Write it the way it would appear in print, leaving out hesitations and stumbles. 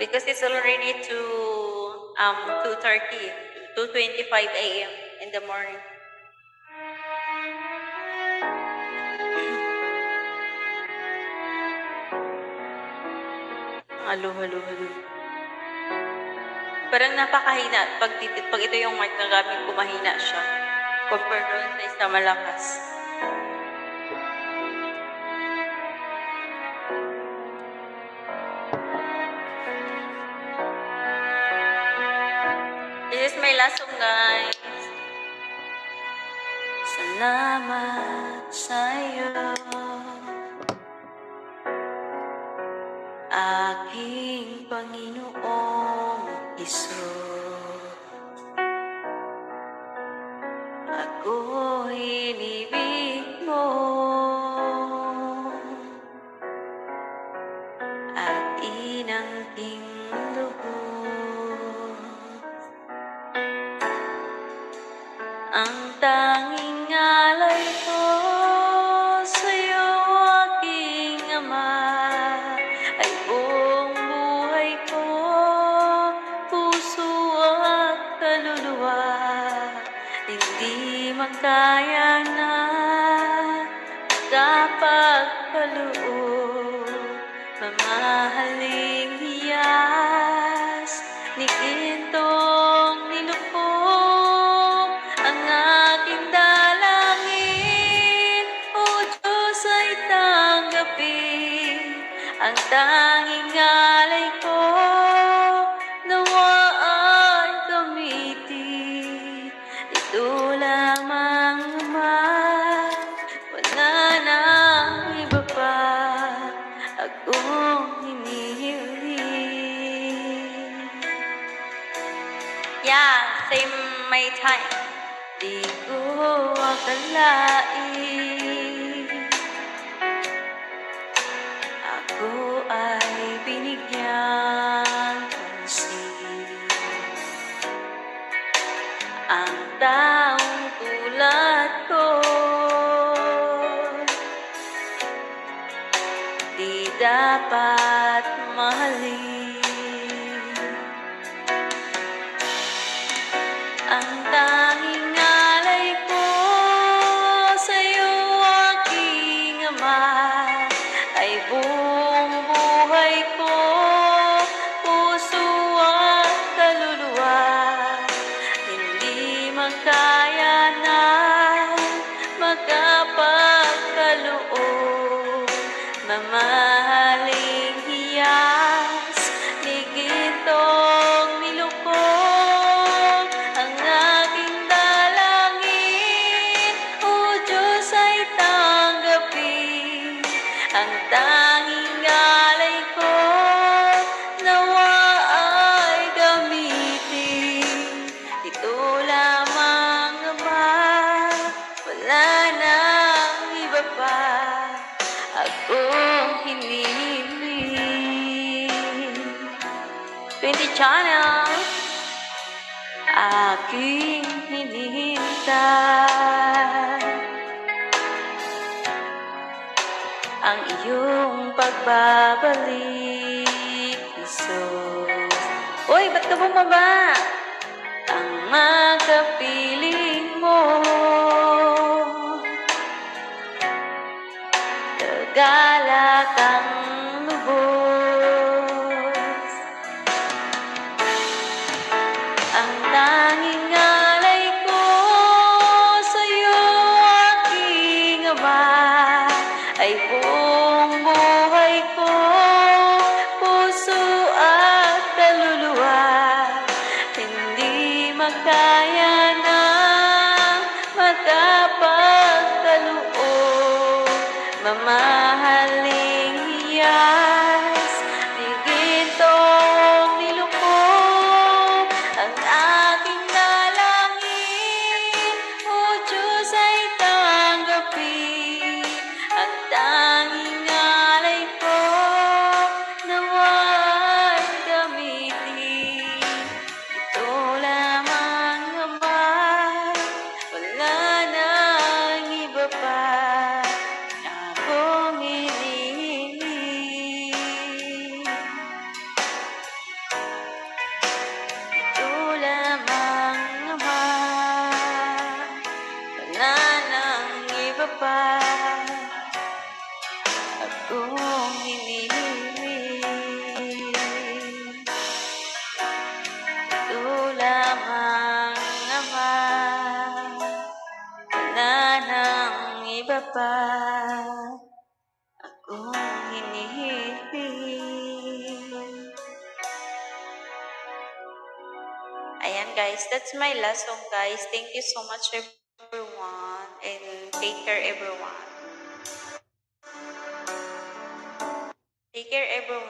Because it's already 2:30, 2:25 a.m. in the morning. Halo, halo, halo. Parang napakahina. Pag ito yung mic na gamit ko, mahina siya. Compared doon sa isa malakas. This is my last song, guys. Salamat sa'yo, aking Panginoong Hesus. Ako inibig mo at inangking lubos. Ang tanging alay ko sa'yo, aking Ama, ay buong buhay ko, puso at kaluluwa. Hindi makaya na kapagkaloob, mamahaling hiyas ni gintong nilubog. Ang aking dalangin, O Diyos, ay tanggapin. Ang tanging alay ko, nawa ay gamitin. Ito lamang, Ama, wala nang iba pa akong hinihiling. Yeah, same my time. Di ko akalain ako ay binigyan pansin. Ang taong tulad ko di dapat mahalin. Ang tanging alay ko sa'yo, aking Ama, ay buong buhay ko, puso at kaluluwa. Hindi makaya na magkapagkaloob, mamahaling hiyas ni gintong nilukog. Ang aking dalangin, O Diyos, ay tanggapin. Ang tanging alay ko, nawa ay gamitin. Ito lamang, Ama, wala nang iba pa akong hinihiling. 20 channel, aking hinihintay ang iyong pagbabalik, Jesus. Uy, ba't ka bumaba? Ang makapiling mo, kagalak ang lubos. Ang tanging alay ko sa'yo, aking Ama, ay buong buhay ko, puso at kaluluwa. Hindi makaya na magkapagkaloob, mamahaling hiyas ni gintong nilukog. Ang aking dalangin, O Diyos, ay tanggapin. Ang tanging alay ko, nawa ay gamitin. Ito lamang, Ama, wala nang iba pa akong hinihiling. iba pa akong hinihiling. Ito lamang naman, wala nang iba pa akong hinihiling. Ayan guys, that's my last song guys. Thank you so much everyone and take care everyone. Take care everyone.